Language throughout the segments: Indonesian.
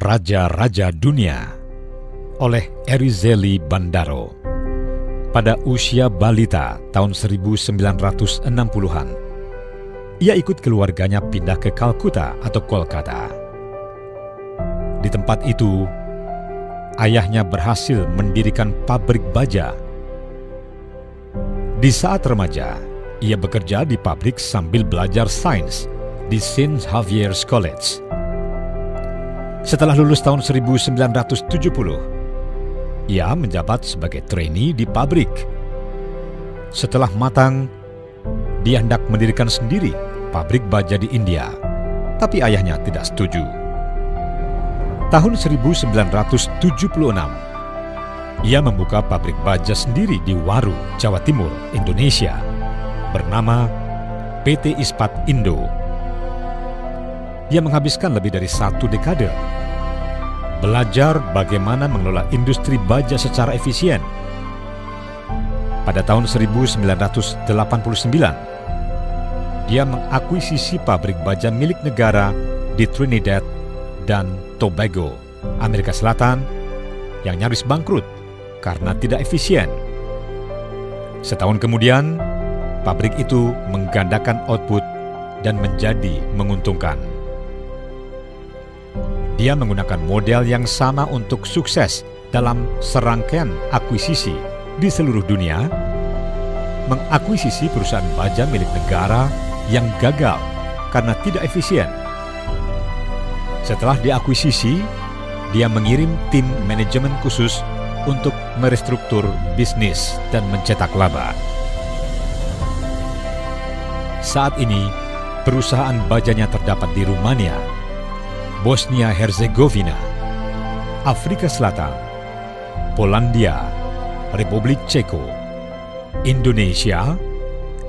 Raja-Raja Dunia oleh Erizeli Bandaro. Pada usia balita tahun 1960-an, ia ikut keluarganya pindah ke Kalkuta atau Kolkata. Di tempat itu, ayahnya berhasil mendirikan pabrik baja. Di saat remaja, ia bekerja di pabrik sambil belajar sains di St. Xavier's College. Setelah lulus tahun 1970, ia menjabat sebagai trainee di pabrik. Setelah matang, dia hendak mendirikan sendiri pabrik baja di India, tapi ayahnya tidak setuju. Tahun 1976, ia membuka pabrik baja sendiri di Waru, Jawa Timur, Indonesia, bernama PT Ispat Indo. Ia menghabiskan lebih dari 1 dekade belajar bagaimana mengelola industri baja secara efisien. Pada tahun 1989, dia mengakuisisi pabrik baja milik negara di Trinidad dan Tobago, Amerika Selatan, yang nyaris bangkrut karena tidak efisien. Setahun kemudian, pabrik itu menggandakan output dan menjadi menguntungkan. Dia menggunakan model yang sama untuk sukses dalam serangkaian akuisisi di seluruh dunia, mengakuisisi perusahaan baja milik negara yang gagal karena tidak efisien. Setelah diakuisisi, dia mengirim tim manajemen khusus untuk merestruktur bisnis dan mencetak laba. Saat ini, perusahaan bajanya terdapat di Rumania, Bosnia-Herzegovina, Afrika Selatan, Polandia, Republik Ceko, Indonesia,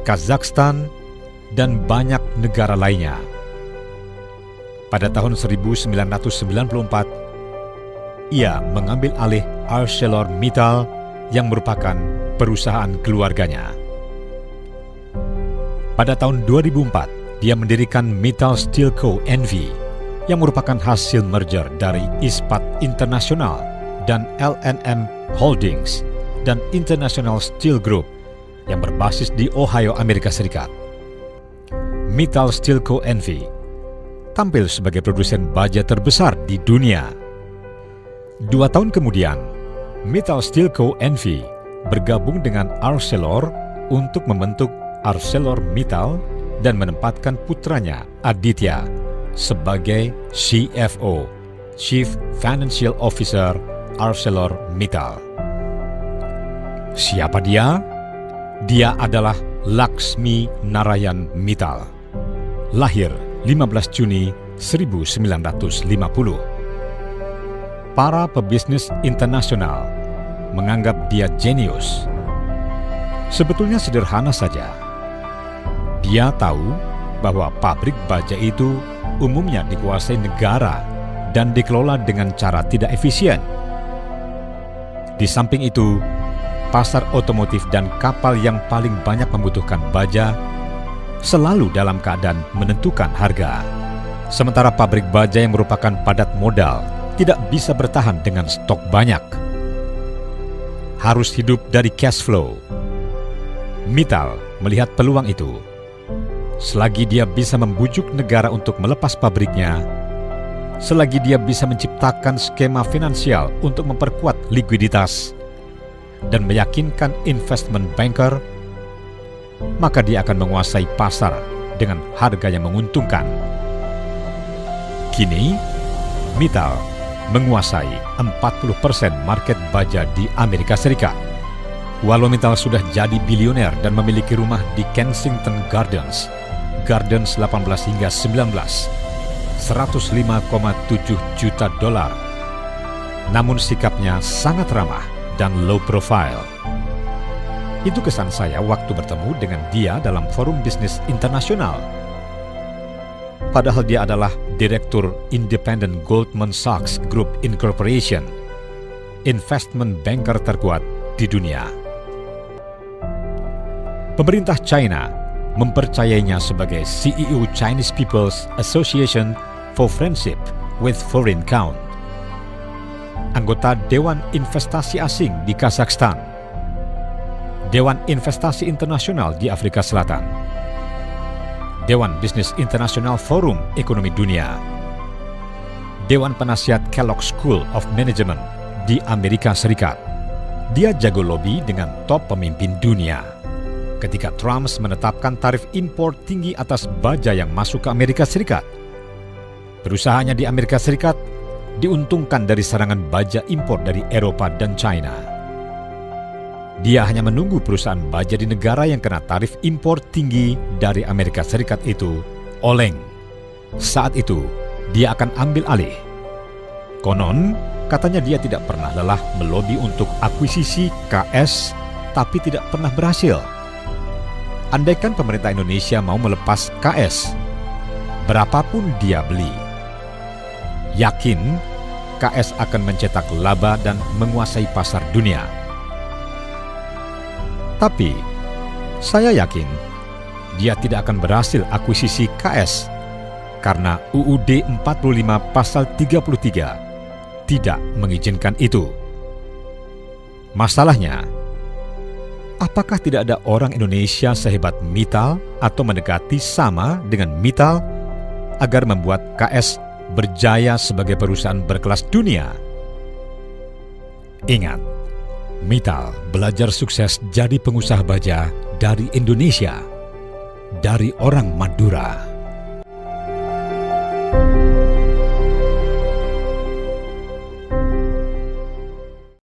Kazakhstan, dan banyak negara lainnya. Pada tahun 1994, ia mengambil alih ArcelorMittal yang merupakan perusahaan keluarganya. Pada tahun 2004, dia mendirikan Mittal Steel Co. NV yang merupakan hasil merger dari Ispat International dan L&M Holdings dan International Steel Group yang berbasis di Ohio, Amerika Serikat. Mittal Steel Co. NV tampil sebagai produsen baja terbesar di dunia. 2 tahun kemudian, Mittal Steel Co. NV bergabung dengan Arcelor untuk membentuk ArcelorMittal dan menempatkan putranya Aditya sebagai CFO, Chief Financial Officer ArcelorMittal. Siapa dia? Dia adalah Laxmi Narayan Mittal. Lahir 15 Juni 1950. Para pebisnis internasional menganggap dia jenius. Sebetulnya sederhana saja. Dia tahu bahwa pabrik baja itu umumnya dikuasai negara dan dikelola dengan cara tidak efisien. Di samping itu, pasar otomotif dan kapal yang paling banyak membutuhkan baja selalu dalam keadaan menentukan harga. Sementara pabrik baja yang merupakan padat modal tidak bisa bertahan dengan stok banyak. Harus hidup dari cash flow. Mittal melihat peluang itu. Selagi dia bisa membujuk negara untuk melepas pabriknya, selagi dia bisa menciptakan skema finansial untuk memperkuat likuiditas dan meyakinkan investment banker, maka dia akan menguasai pasar dengan harga yang menguntungkan. Kini, Mittal menguasai 40% market baja di Amerika Serikat. Walau Mittal sudah jadi bilioner dan memiliki rumah di Kensington Gardens 18 hingga 19, $105,7 juta. Namun sikapnya sangat ramah dan low profile. Itu kesan saya waktu bertemu dengan dia dalam forum bisnis internasional. Padahal dia adalah Direktur Independent Goldman Sachs Group Incorporation, investment banker terkuat di dunia. Pemerintah China mempercayainya sebagai CEO Chinese People's Association for Friendship with Foreign Count anggota Dewan Investasi Asing di Kazakhstan, Dewan Investasi Internasional di Afrika Selatan, Dewan Bisnis Internasional Forum Ekonomi Dunia, Dewan Penasihat Kellogg School of Management di Amerika Serikat. Dia jago lobi dengan top pemimpin dunia. Ketika Trump menetapkan tarif impor tinggi atas baja yang masuk ke Amerika Serikat, perusahaannya di Amerika Serikat diuntungkan dari serangan baja impor dari Eropa dan China. Dia hanya menunggu perusahaan baja di negara yang kena tarif impor tinggi dari Amerika Serikat itu oleng. Saat itu, dia akan ambil alih. Konon, katanya dia tidak pernah lelah melobi untuk akuisisi KS, tapi tidak pernah berhasil. Andaikan pemerintah Indonesia mau melepas KS, berapapun dia beli, yakin KS akan mencetak laba dan menguasai pasar dunia. Tapi, saya yakin dia tidak akan berhasil akuisisi KS karena UUD 45 pasal 33 tidak mengizinkan itu. Masalahnya, apakah tidak ada orang Indonesia sehebat Mittal atau mendekati sama dengan Mittal agar membuat KS berjaya sebagai perusahaan berkelas dunia? Ingat, Mittal belajar sukses jadi pengusaha baja dari Indonesia, dari orang Madura.